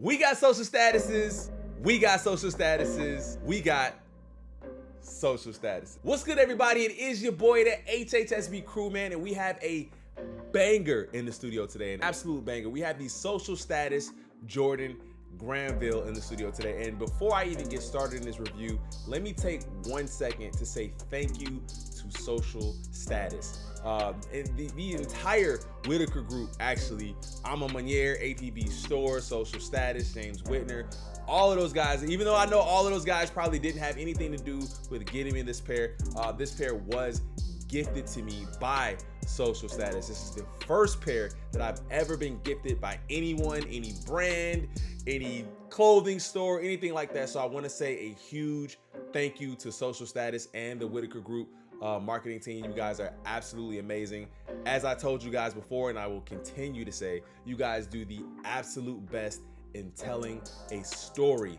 We got social statuses. We got social statuses. We got social status. What's good, everybody? It is your boy, the HHSB Crew, man, and we have a banger in the studio today, an absolute banger. We have the social status Jordan Granville in the studio today. And before I even get started in this review, let me take 1 second to say thank you to social status. And the entire Whitaker group, actually, I'm a Manier, ATB Store, Social Status, James Whitner, all of those guys. Even though I know all of those guys probably didn't have anything to do with getting me this pair was gifted to me by Social Status. This is the first pair that I've ever been gifted by anyone, any brand, any clothing store, anything like that. So I want to say a huge thank you to Social Status and the Whitaker group marketing team. You guys are absolutely amazing. As I told you guys before, and I will continue to say, you guys do the absolute best in telling a story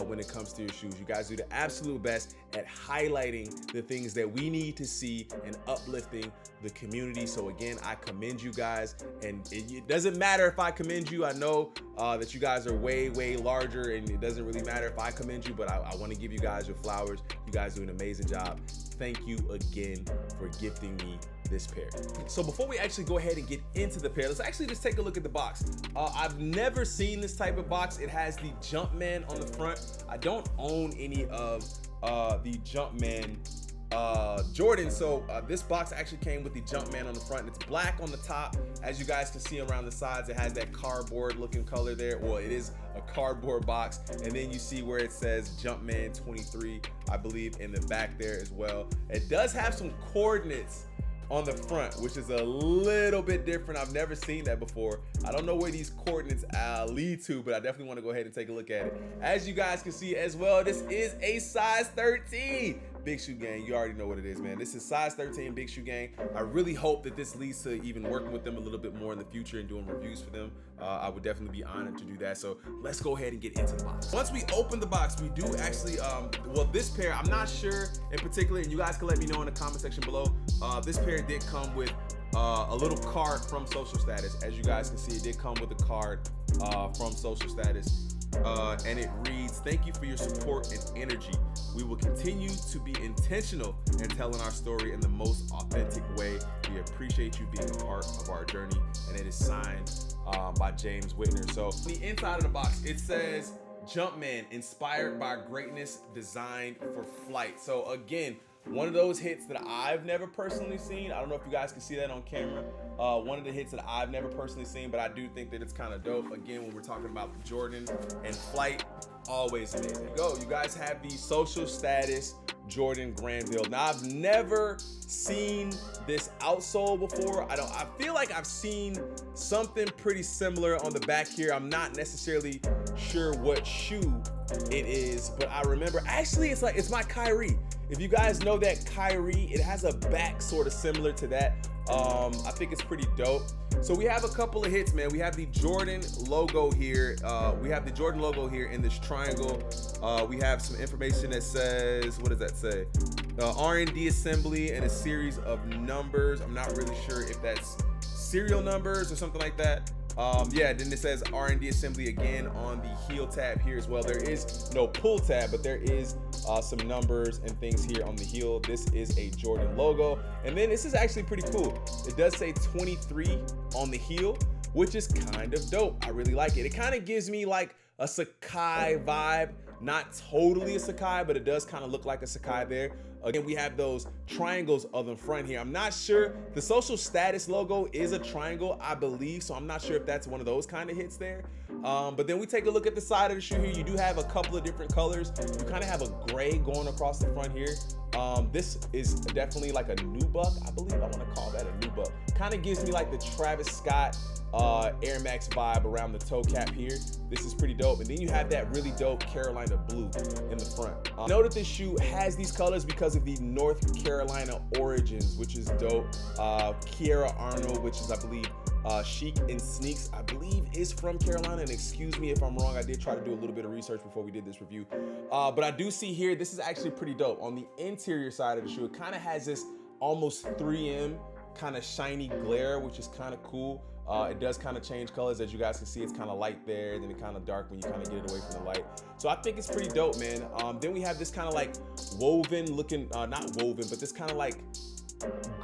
when it comes to your shoes. You guys do the absolute best at highlighting the things that we need to see and uplifting the community. So again, I commend you guys, and it doesn't matter if I commend you. I know that you guys are way larger, and it doesn't really matter if I commend you, but I want to give you guys your flowers. You guys do an amazing job. Thank you again for gifting me this pair. So before we actually go ahead and get into the pair, let's actually just take a look at the box. I've never seen this type of box. It has the Jumpman on the front. I don't own any of the Jumpman Jordan, so this box actually came with the Jumpman on the front, and it's black on the top. As you guys can see around the sides, it has that cardboard looking color there. Well, it is a cardboard box, and then you see where it says Jumpman 23, I believe, in the back there as well. It does have some coordinates on the front, which is a little bit different. I've never seen that before. I don't know where these coordinates lead to, but I definitely want to go ahead and take a look at it. As you guys can see as well, this is a size 13. Big Shoe Gang, you already know what it is, man. This is size 13 Big Shoe Gang. I really hope that this leads to even working with them a little bit more in the future and doing reviews for them. I would definitely be honored to do that. So let's go ahead and get into the box. Once we open the box, we do actually, well, this pair, I'm not sure in particular, and you guys can let me know in the comment section below. This pair did come with a little card from Social Status. As you guys can see, it did come with a card from Social Status. And it reads, "Thank you for your support and energy. We will continue to be intentional in telling our story in the most authentic way. We appreciate you being a part of our journey." And it is signed by James Whitner. So on the inside of the box, it says, "Jumpman, inspired by greatness, designed for flight." So again, one of those hits that I've never personally seen. I don't know if you guys can see that on camera. One of the hits that I've never personally seen, but I do think that it's kind of dope. Again, when we're talking about the Jordan and flight, always amazing. There you go. You guys have the Social Status Jordan Granville. Now, I've never seen this outsole before. I feel like I've seen something pretty similar on the back here. I'm not necessarily sure what shoe it is, but I remember, actually, it's my Kyrie. If you guys know that Kyrie, it has a back sort of similar to that. I think it's pretty dope. So we have a couple of hits, man. We have the Jordan logo here. We have the Jordan logo here in this triangle. We have some information that says, what does that say? R&D assembly and a series of numbers. I'm not really sure if that's serial numbers or something like that. Yeah, then it says R&D assembly again on the heel tab here as well. There is no pull tab, but there is some numbers and things here on the heel. This is a Jordan logo. And then this is actually pretty cool. It does say 23 on the heel, which is kind of dope. I really like it. It kind of gives me like a Sakai vibe. Not totally a Sakai, but it does kind of look like a Sakai there. Again, we have those triangles on the front here. I'm not sure. The Social Status logo is a triangle, I believe, so I'm not sure if that's one of those kind of hits there. But then we take a look at the side of the shoe here. You do have a couple of different colors. You kind of have a gray going across the front here. This is definitely like a nubuck, I believe. I want to call that a nubuck. Kind of gives me like the Travis Scott Air Max vibe around the toe cap here. This is pretty dope. And then you have that really dope Carolina blue in the front. Know that this shoe has these colors because of the North Carolina origins, which is dope. Kiara Arnold, which is, I believe, Chic and Sneaks, I believe, is from Carolina. And excuse me if I'm wrong. I did try to do a little bit of research before we did this review. But I do see here, this is actually pretty dope. On the interior side of the shoe, it kind of has this almost 3M kind of shiny glare, which is kind of cool. It does kind of change colors. As you guys can see, it's kind of light there, then it kind of dark when you kind of get it away from the light. So I think it's pretty dope, man. Then we have this kind of like woven looking, not woven, but this kind of like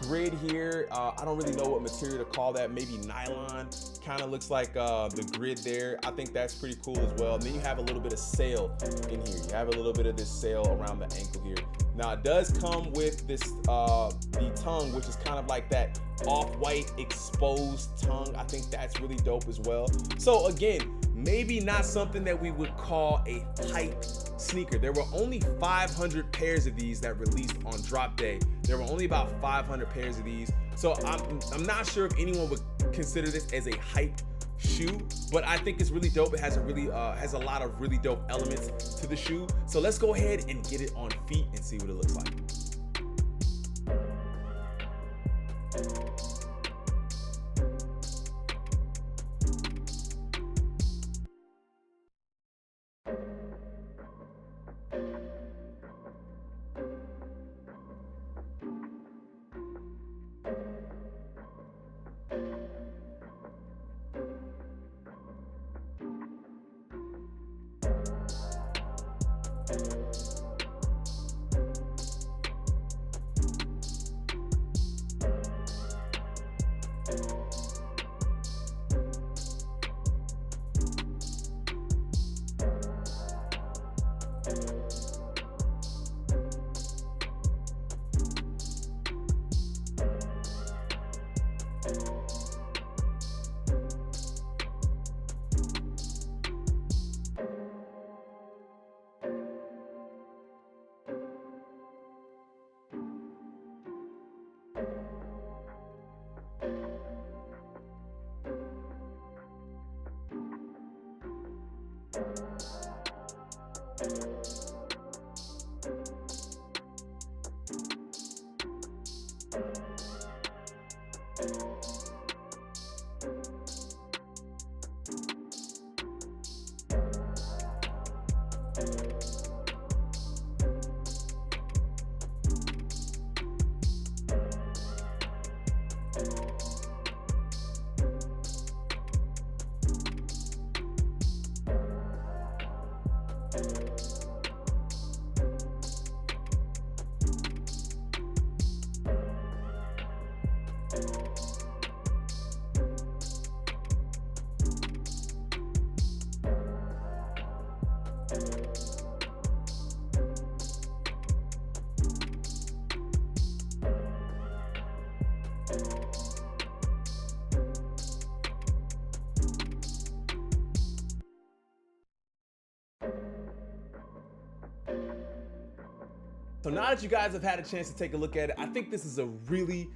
grid here. I don't really know what material to call that. Maybe nylon. Kind of looks like the grid there. I think that's pretty cool as well. And then you have a little bit of sail in here. You have a little bit of this sail around the ankle here. Now it does come with this the tongue, which is kind of like that off-white exposed tongue. I think that's really dope as well. So again, maybe not something that we would call a hype sneaker. There were only 500 pairs of these that released on drop day. There were only about 500 pairs of these. So I'm not sure if anyone would consider this as a hype shoe, but I think it's really dope. It has a really has a lot of really dope elements to the shoe. So let's go ahead and get it on feet and see what it looks like. So now that you guys have had a chance to take a look at it, I think this is a really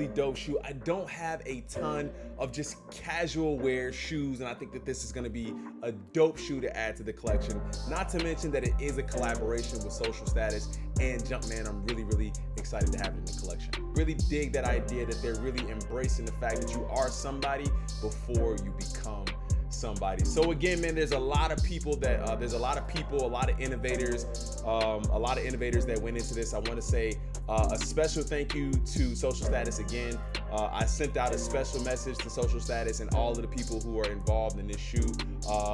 dope shoe. I don't have a ton of just casual wear shoes, and I think that this is gonna be a dope shoe to add to the collection. Not to mention that it is a collaboration with Social Status and Jumpman. I'm really excited to have it in the collection. Really dig that idea that they're really embracing the fact that you are somebody before you become somebody. So again, man, there's a lot of people that a lot of innovators that went into this. I want to say a special thank you to Social Status again. I sent out a special message to Social Status and all of the people who are involved in this shoe.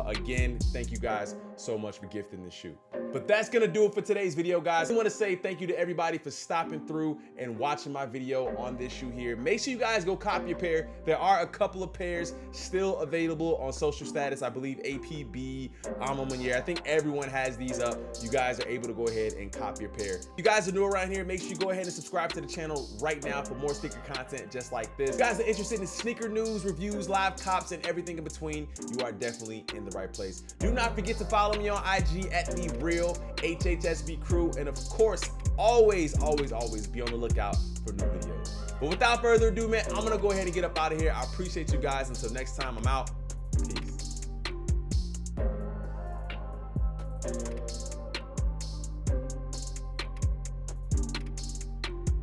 Again, thank you guys so much for gifting this shoe. But that's gonna do it for today's video, guys. I want to say thank you to everybody for stopping through and watching my video on this shoe here. Make sure you guys go copy a pair. There are a couple of pairs still available on Social Status. I believe APB, Alma Manier. I think everyone has these up. You guys are able to go ahead and copy a pair. You guys are new around here. Make sure you go ahead and subscribe to the channel right now for more sneaker content just like this. If you guys are interested in sneaker news, reviews, live cops, and everything in between, you are definitely in the right place. Do not forget to follow me on IG at The Real HHSB Crew, and of course, always be on the lookout for new videos. But without further ado, man, I'm gonna go ahead and get up out of here. I appreciate you guys. Until next time, I'm out. Peace.